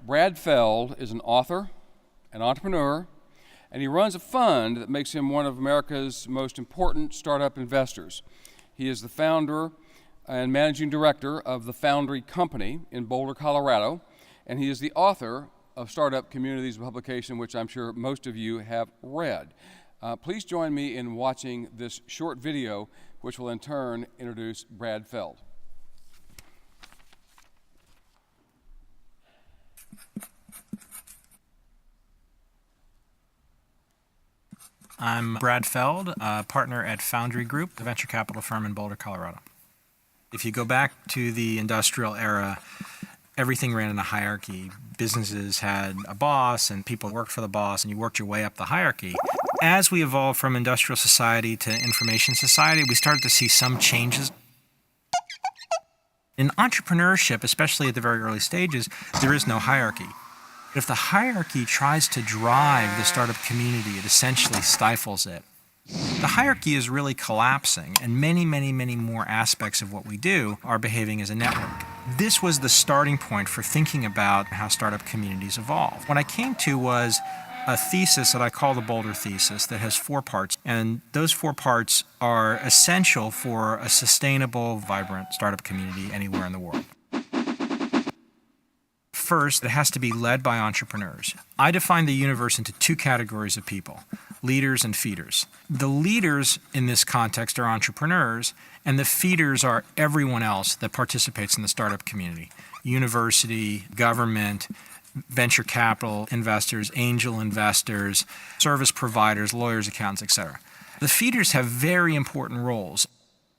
Brad Feld is an author, an entrepreneur, and he runs a fund that makes him one of America's most important startup investors. He is the founder and managing director of the Foundry company in Boulder, Colorado, and he is the author of Startup Communities, a publication which I'm sure most of you have read. Please join me in watching this short video, which will in turn introduce Brad Feld. I'm Brad Feld, a partner at Foundry Group, the venture capital firm in Boulder, Colorado. If you go back to the industrial era, everything ran in a hierarchy. Businesses had a boss and people worked for the boss, and you worked your way up the hierarchy. As we evolved from industrial society to information society, we started to see some changes. In entrepreneurship, especially at the very early stages, there is no hierarchy. If the hierarchy tries to drive the startup community, it essentially stifles it. The hierarchy is really collapsing, and many more aspects of what we do are behaving as a network. This was the starting point for thinking about how startup communities evolve. What I came to was a thesis that I call the Boulder thesis that has 4 parts, and those 4 parts are essential for a sustainable, vibrant startup community anywhere in the world. First, it has to be led by entrepreneurs. I define the universe into 2 categories of people: leaders and feeders. The leaders in this context are entrepreneurs, and the feeders are everyone else that participates in the startup community: university, government, venture capital investors, angel investors, service providers, lawyers, accountants, etc. The feeders have very important roles.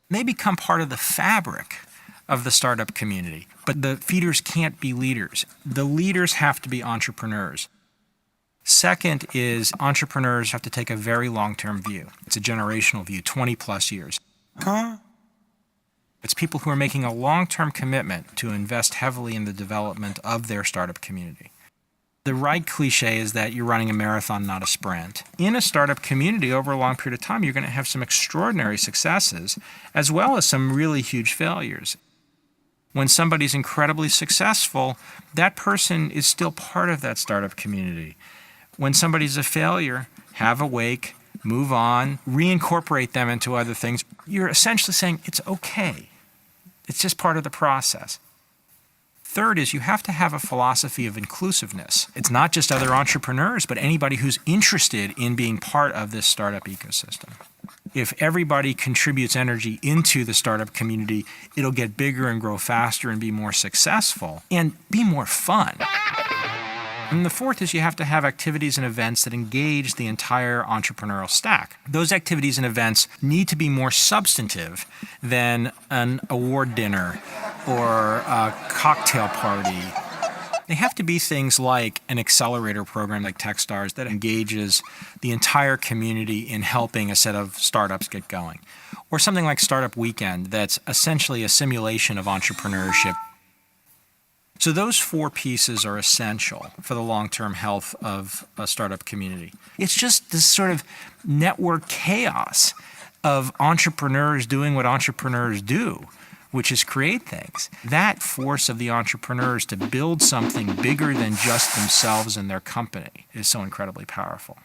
They become part of the fabric of the startup community, but the feeders can't be leaders. The leaders have to be entrepreneurs. Second is entrepreneurs have to take a very long-term view. It's a generational view, 20+ years. It's people who are making a long-term commitment to invest heavily in the development of their startup community. The right cliche is that you're running a marathon, not a sprint. In a startup community, over a long period of time, you're going to have some extraordinary successes, as well as some really huge failures. When somebody's incredibly successful, that person is still part of that startup community. When somebody's a failure, have a wake, move on, reincorporate them into other things. You're essentially saying it's okay. It's just part of the process. Third is you have to have a philosophy of inclusiveness. It's not just other entrepreneurs, but anybody who's interested in being part of this startup ecosystem. If everybody contributes energy into the startup community, it'll get bigger and grow faster and be more successful and be more fun. And the fourth is you have to have activities and events that engage the entire entrepreneurial stack. Those activities and events need to be more substantive than an award dinner or a cocktail party. They have to be things like an accelerator program like Techstars that engages the entire community in helping a set of startups get going. Or something like Startup Weekend that's essentially a simulation of entrepreneurship. So those 4 pieces are essential for the long-term health of a startup community. It's just this sort of network chaos of entrepreneurs doing what entrepreneurs do, which is create things. That force of the entrepreneurs to build something bigger than just themselves and their company is so incredibly powerful.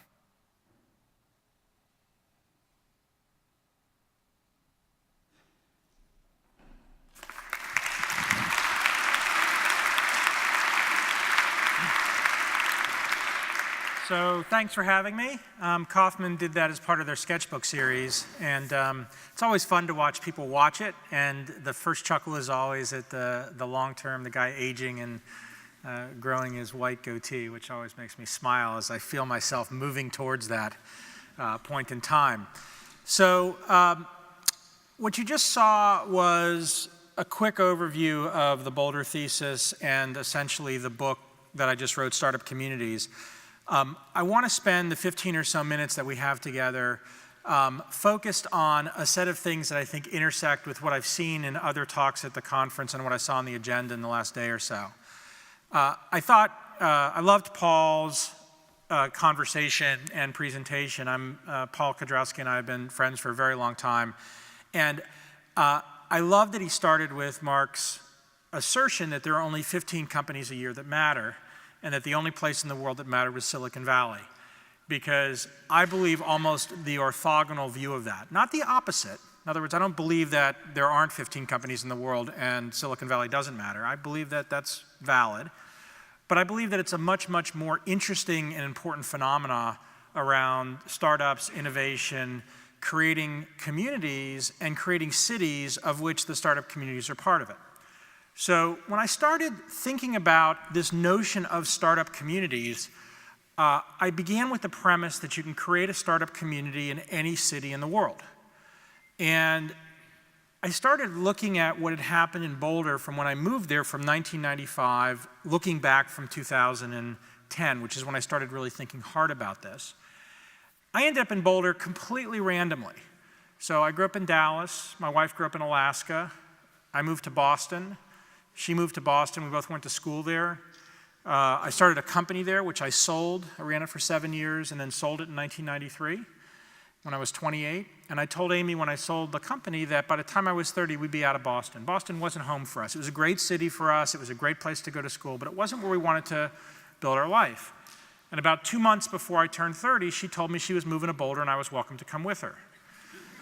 So thanks for having me. Kauffman did that as part of their sketchbook series, and it's always fun to watch people watch it, and the first chuckle is always at the long term, the guy aging and growing his white goatee, which always makes me smile as I feel myself moving towards that point in time. So what you just saw was a quick overview of the Boulder thesis and essentially the book that I just wrote, Startup Communities. I want to spend the 15 or so minutes that we have together focused on a set of things that I think intersect with what I've seen in other talks at the conference and what I saw on the agenda in the last day or so. I loved Paul's conversation and presentation. Paul Kudrowski and I have been friends for a very long time. And I love that he started with Mark's assertion that there are only 15 companies a year that matter. and that the only place in the world that mattered was Silicon Valley. Because I believe almost the orthogonal view of that, not the opposite. In other words, I don't believe that there aren't 15 companies in the world and Silicon Valley doesn't matter. I believe that that's valid. But I believe that it's a much, much more interesting and important phenomena around startups, innovation, creating communities, and creating cities of which the startup communities are part of it. So when I started thinking about this notion of startup communities, I began with the premise that you can create a startup community in any city in the world. And I started looking at what had happened in Boulder from when I moved there from 1995, looking back from 2010, which is when I started really thinking hard about this. I ended up in Boulder completely randomly. So I grew up in Dallas. My wife grew up in Alaska. I moved to Boston. She moved to Boston. We both went to school there. I started a company there, which I sold. I ran it for 7 years and then sold it in 1993 when I was 28. And I told Amy when I sold the company that by the time I was 30, we'd be out of Boston. Boston wasn't home for us. It was a great city for us. It was a great place to go to school, but it wasn't where we wanted to build our life. And about 2 months before I turned 30, she told me she was moving to Boulder and I was welcome to come with her.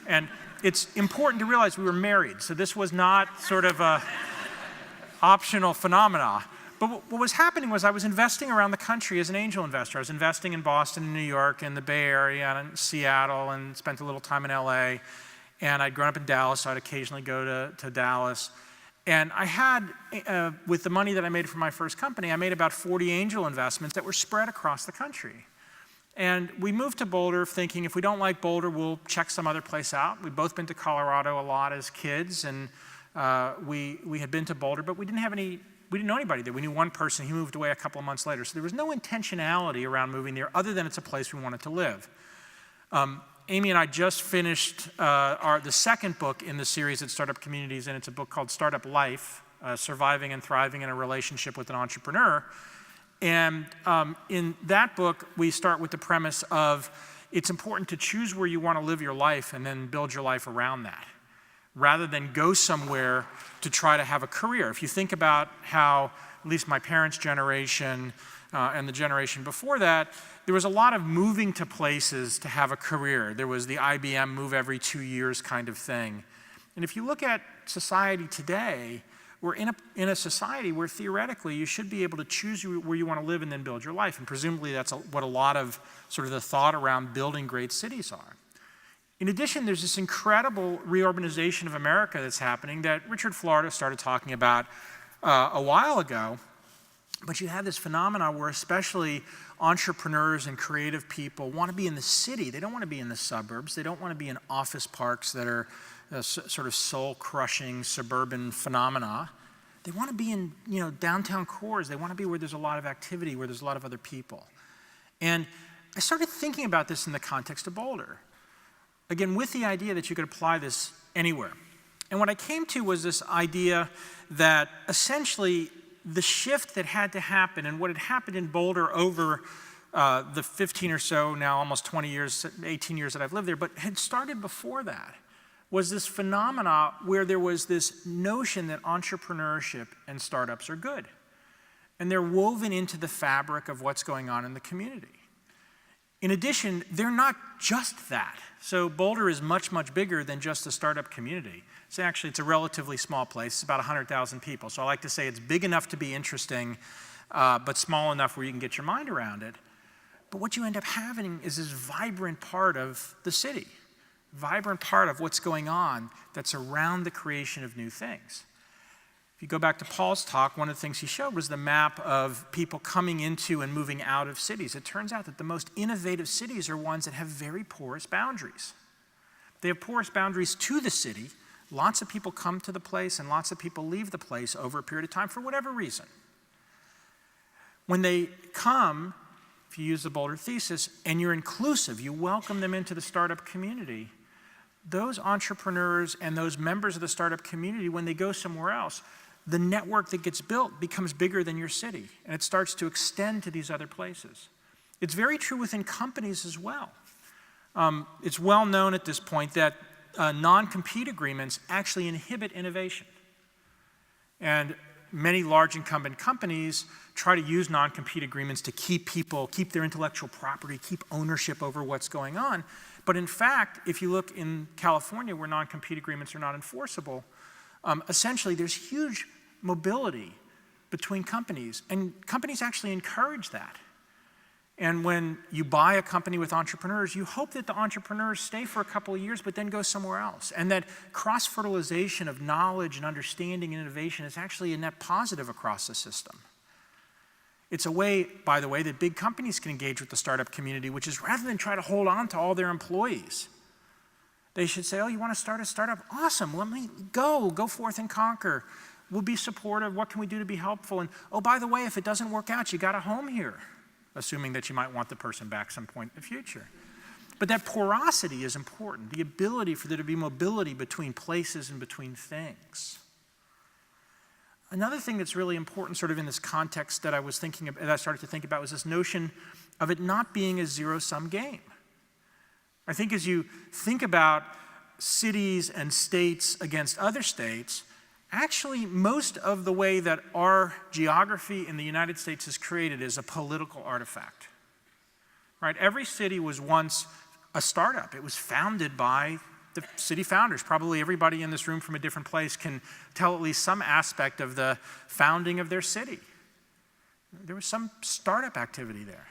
And it's important to realize we were married, so this was not sort of a optional phenomena. But what was happening was I was investing around the country as an angel investor. I was investing in Boston and New York and the Bay Area and Seattle and spent a little time in LA. And I'd grown up in Dallas, so I'd occasionally go to Dallas. And I had, with the money that I made from my first company, I made about 40 angel investments that were spread across the country. And we moved to Boulder thinking if we don't like Boulder, we'll check some other place out. We'd both been to Colorado a lot as kids, and we had been to Boulder, but we didn't know anybody there. We knew one person. He moved away a couple of months later. So there was no intentionality around moving there other than it's a place we wanted to live. Amy and I just finished the second book in the series at Startup Communities, and it's a book called Startup Life, Surviving and Thriving in a Relationship with an Entrepreneur. And in that book, we start with the premise of it's important to choose where you want to live your life and then build your life around that, rather than go somewhere to try to have a career. If you think about how, at least my parents' generation and the generation before that, there was a lot of moving to places to have a career. There was the IBM move every 2 years kind of thing. And if you look at society today, we're in a society where theoretically you should be able to choose where you want to live and then build your life. And presumably that's what a lot of sort of the thought around building great cities are. In addition, there's this incredible reurbanization of America that's happening that Richard Florida started talking about a while ago. But you have this phenomena where especially entrepreneurs and creative people want to be in the city. They don't want to be in the suburbs. They don't want to be in office parks that are sort of soul-crushing suburban phenomena. They want to be in downtown cores. They want to be where there's a lot of activity, where there's a lot of other people. And I started thinking about this in the context of Boulder. Again, with the idea that you could apply this anywhere. And what I came to was this idea that essentially the shift that had to happen and what had happened in Boulder over the 15 or so, now almost 20 years, 18 years that I've lived there, but had started before that, was this phenomena where there was this notion that entrepreneurship and startups are good. And they're woven into the fabric of what's going on in the community. In addition, they're not just that. So Boulder is much, much bigger than just a startup community. It's a relatively small place. It's about 100,000 people. So I like to say it's big enough to be interesting, but small enough where you can get your mind around it. But what you end up having is this vibrant part of the city, vibrant part of what's going on that's around the creation of new things. If you go back to Paul's talk, one of the things he showed was the map of people coming into and moving out of cities. It turns out that the most innovative cities are ones that have very porous boundaries. They have porous boundaries to the city. Lots of people come to the place and lots of people leave the place over a period of time for whatever reason. When they come, if you use the Boulder thesis, and you're inclusive, you welcome them into the startup community, those entrepreneurs and those members of the startup community, when they go somewhere else, the network that gets built becomes bigger than your city, and it starts to extend to these other places. It's very true within companies as well. It's well known at this point that non-compete agreements actually inhibit innovation. And many large incumbent companies try to use non-compete agreements to keep people, keep their intellectual property, keep ownership over what's going on. But in fact, if you look in California where non-compete agreements are not enforceable, essentially there's huge mobility between companies, and companies actually encourage that. And when you buy a company with entrepreneurs, you hope that the entrepreneurs stay for a couple of years but then go somewhere else. And that cross-fertilization of knowledge and understanding and innovation is actually a net positive across the system. It's a way, by the way, that big companies can engage with the startup community, which is rather than try to hold on to all their employees, they should say, oh, you want to start a startup? Awesome, let me go forth and conquer. We'll be supportive, what can we do to be helpful? And oh, by the way, if it doesn't work out, you got a home here, assuming that you might want the person back some point in the future. But that porosity is important, the ability for there to be mobility between places and between things. Another thing that's really important sort of in this context that I was thinking of, that I started to think about, was this notion of it not being a zero-sum game. I think as you think about cities and states against other states, actually most of the way that our geography in the United States is created is a political artifact. Right? Every city was once a startup. It was founded by the city founders. Probably everybody in this room from a different place can tell at least some aspect of the founding of their city. There was some startup activity there.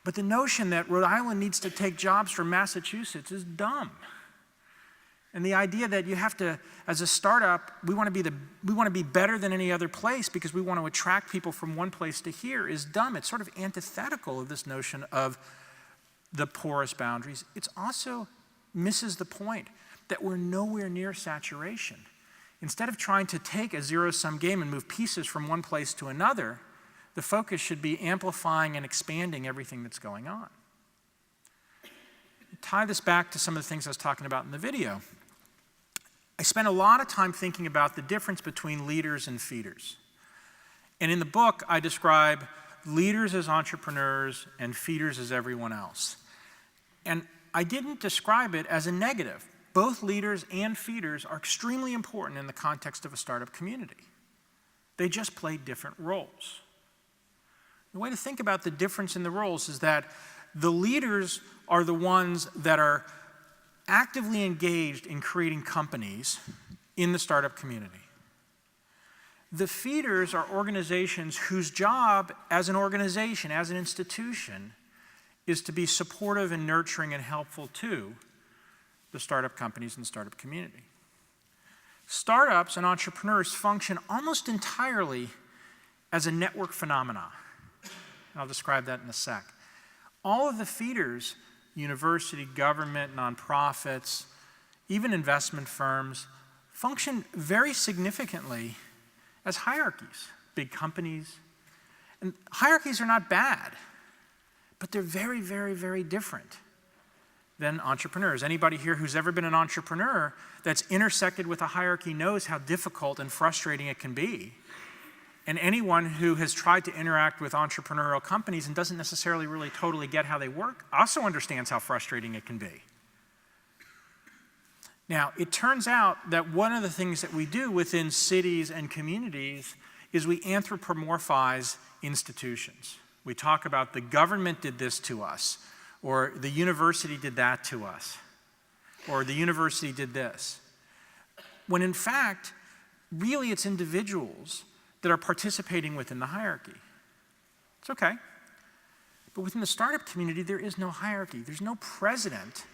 But the notion that Rhode Island needs to take jobs from Massachusetts is dumb. And the idea that you have to, as a startup, we want to be better than any other place because we want to attract people from one place to here is dumb. It's sort of antithetical of this notion of the porous boundaries. It's also misses the point that we're nowhere near saturation. Instead of trying to take a zero-sum game and move pieces from one place to another, the focus should be amplifying and expanding everything that's going on. Tie this back to some of the things I was talking about in the video. I spent a lot of time thinking about the difference between leaders and feeders. And in the book, I describe leaders as entrepreneurs and feeders as everyone else. And I didn't describe it as a negative. Both leaders and feeders are extremely important in the context of a startup community. They just play different roles. The way to think about the difference in the roles is that the leaders are the ones that are actively engaged in creating companies in the startup community. The feeders are organizations whose job as an organization, as an institution, is to be supportive and nurturing and helpful to the startup companies and the startup community. Startups and entrepreneurs function almost entirely as a network phenomena. And I'll describe that in a sec. All of the feeders, university, government, nonprofits, even investment firms, function very significantly as hierarchies, big companies. And hierarchies are not bad, but they're very, very, very different than entrepreneurs. Anybody here who's ever been an entrepreneur that's intersected with a hierarchy knows how difficult and frustrating it can be. And anyone who has tried to interact with entrepreneurial companies and doesn't necessarily really totally get how they work also understands how frustrating it can be. Now, it turns out that one of the things that we do within cities and communities is we anthropomorphize institutions. We talk about the government did this to us, or the university did that to us, or the university did this. When in fact, really it's individuals that are participating within the hierarchy. It's okay. But within the startup community, there is no hierarchy. There's no president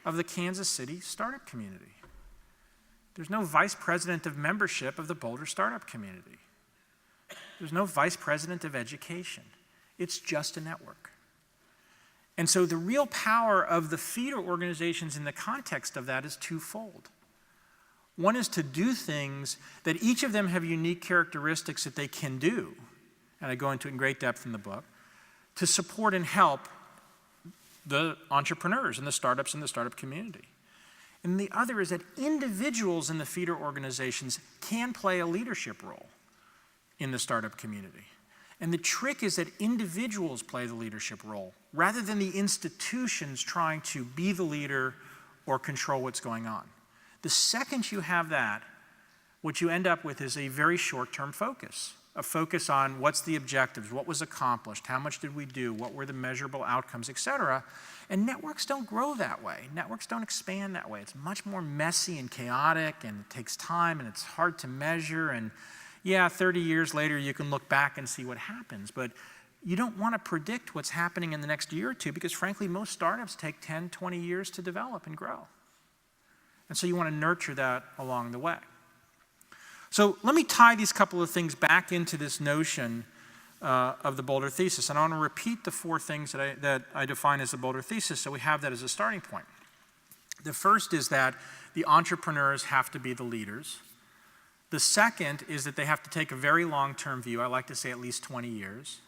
of the Kansas City startup community. There's no vice president of membership of the Boulder startup community. There's no vice president of education. It's just a network. And so the real power of the feeder organizations in the context of that is twofold. One is to do things that each of them have unique characteristics that they can do, and I go into it in great depth in the book, to support and help the entrepreneurs and the startups in the startup community. And the other is that individuals in the feeder organizations can play a leadership role in the startup community. And the trick is that individuals play the leadership role rather than the institutions trying to be the leader or control what's going on. The second you have that, what you end up with is a very short-term focus, a focus on what's the objectives, what was accomplished, how much did we do, what were the measurable outcomes, et cetera. And networks don't grow that way. Networks don't expand that way. It's much more messy and chaotic, and it takes time, and it's hard to measure. And yeah, 30 years later, you can look back and see what happens. But you don't want to predict what's happening in the next year or two because, frankly, most startups take 10, 20 years to develop and grow. And so you want to nurture that along the way. So let me tie these couple of things back into this notion of the Boulder thesis. And I want to repeat the 4 things that I define as the Boulder thesis so we have that as a starting point. The first is that the entrepreneurs have to be the leaders. The second is that they have to take a very long-term view. I like to say at least 20 years.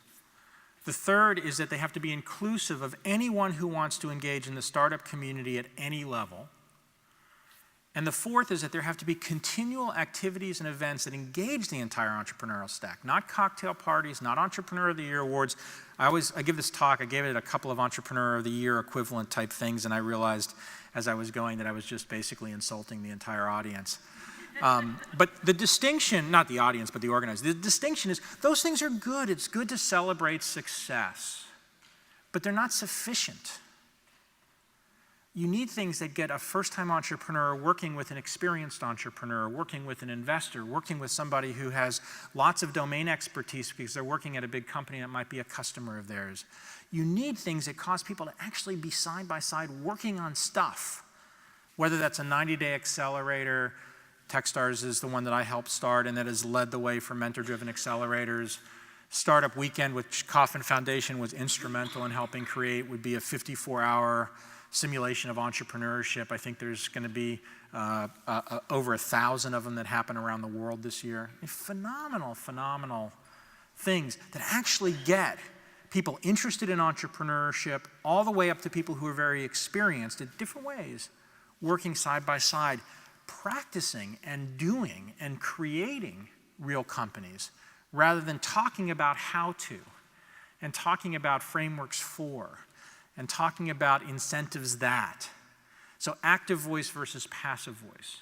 The third is that they have to be inclusive of anyone who wants to engage in the startup community at any level. And the fourth is that there have to be continual activities and events that engage the entire entrepreneurial stack, not cocktail parties, not Entrepreneur of the Year awards. I give this talk, I gave it a couple of Entrepreneur of the Year equivalent type things, and I realized as I was going that I was just basically insulting the entire audience. But the distinction, not the audience, but the organizers, the distinction is those things are good. It's good to celebrate success, but they're not sufficient. You need things that get a first-time entrepreneur working with an experienced entrepreneur, working with an investor, working with somebody who has lots of domain expertise because they're working at a big company that might be a customer of theirs. You need things that cause people to actually be side by side working on stuff, whether that's a 90-day accelerator. Techstars is the one that I helped start and that has led the way for mentor-driven accelerators. Startup Weekend, which Kauffman Foundation was instrumental in helping create, would be a 54-hour simulation of entrepreneurship. I think there's going to be over 1,000 of them that happen around the world this year. Phenomenal, phenomenal things that actually get people interested in entrepreneurship all the way up to people who are very experienced in different ways, working side by side, practicing and doing and creating real companies rather than talking about how to and talking about frameworks for and talking about incentives that. So active voice versus passive voice.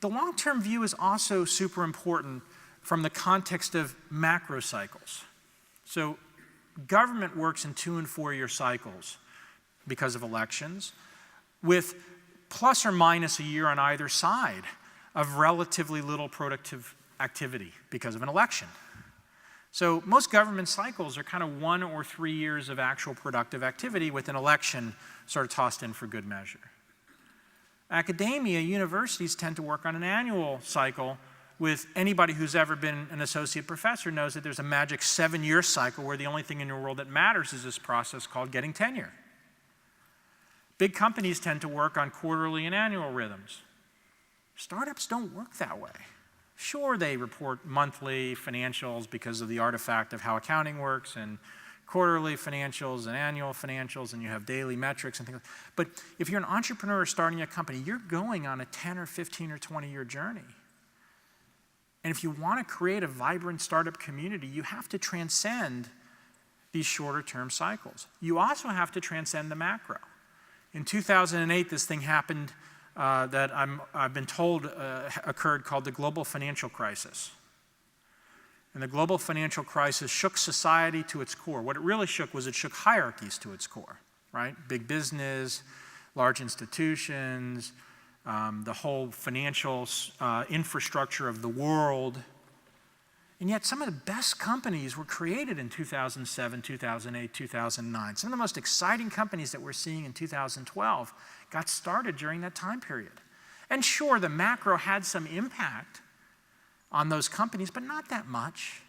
The long-term view is also super important from the context of macro cycles. So government works in 2- and 4-year cycles because of elections, with plus or minus a year on either side of relatively little productive activity because of an election. So most government cycles are kind of 1 or 3 years of actual productive activity with an election sort of tossed in for good measure. Academia, universities tend to work on an annual cycle with anybody who's ever been an associate professor knows that there's a magic 7-year cycle where the only thing in your world that matters is this process called getting tenure. Big companies tend to work on quarterly and annual rhythms. Startups don't work that way. Sure, they report monthly financials because of the artifact of how accounting works, and quarterly financials and annual financials, and you have daily metrics and things. But if you're an entrepreneur starting a company, you're going on a 10 or 15 or 20-year journey. And if you want to create a vibrant startup community, you have to transcend these shorter-term cycles. You also have to transcend the macro. In 2008, this thing happened that I've been told occurred called the global financial crisis. And the global financial crisis shook society to its core. What it really shook was it shook hierarchies to its core, right? Big business, large institutions, the whole financial infrastructure of the world. And yet some of the best companies were created in 2007, 2008, 2009. Some of the most exciting companies that we're seeing in 2012 got started during that time period. And sure, the macro had some impact on those companies, but not that much.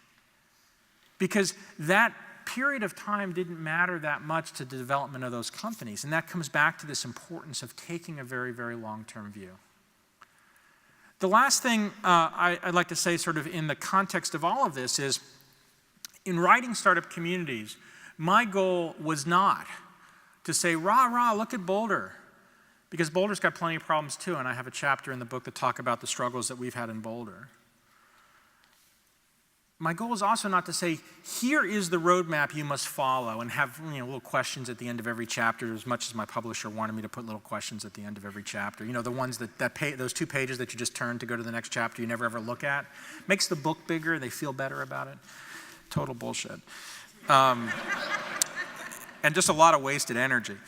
Because that period of time didn't matter that much to the development of those companies. And that comes back to this importance of taking a very, very long-term view. The last thing I'd like to say sort of in the context of all of this is, in writing startup communities, my goal was not to say, rah, rah, look at Boulder. Because Boulder's got plenty of problems too, and I have a chapter in the book that talk about the struggles that we've had in Boulder. my goal is also not to say, here is the roadmap you must follow, and have little questions at the end of every chapter, as much as my publisher wanted me to put little questions at the end of every chapter. The ones those 2 pages that you just turn to go to the next chapter you never ever look at. Makes the book bigger, they feel better about it. Total bullshit. And just a lot of wasted energy.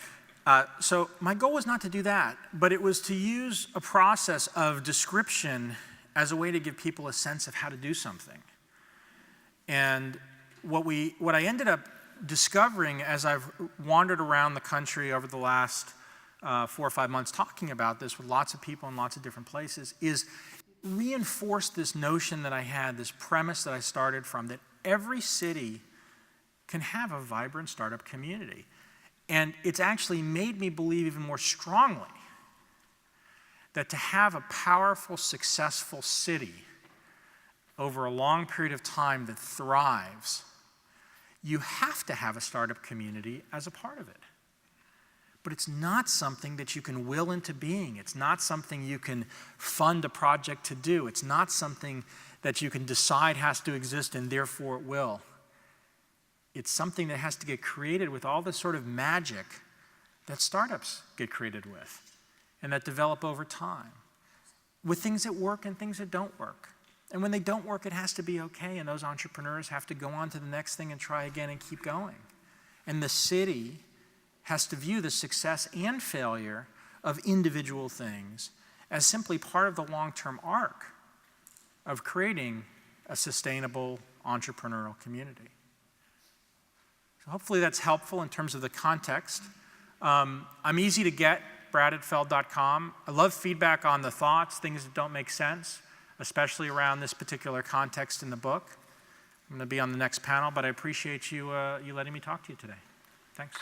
So my goal was not to do that, but it was to use a process of description as a way to give people a sense of how to do something. And what I ended up discovering as I've wandered around the country over the last 4 or 5 months talking about this with lots of people in lots of different places is reinforce this notion that I had, this premise that I started from, that every city can have a vibrant startup community. And it's actually made me believe even more strongly that to have a powerful, successful city over a long period of time that thrives, you have to have a startup community as a part of it. But it's not something that you can will into being. It's not something you can fund a project to do. It's not something that you can decide has to exist and therefore it will. It's something that has to get created with all the sort of magic that startups get created with and that develop over time, with things that work and things that don't work. And when they don't work, it has to be okay, and those entrepreneurs have to go on to the next thing and try again and keep going. And the city has to view the success and failure of individual things as simply part of the long-term arc of creating a sustainable entrepreneurial community. So hopefully that's helpful in terms of the context. I'm easy to get, brad@feld.com. I love feedback on the thoughts, things that don't make sense, especially around this particular context in the book. I'm going to be on the next panel, but I appreciate you letting me talk to you today. Thanks.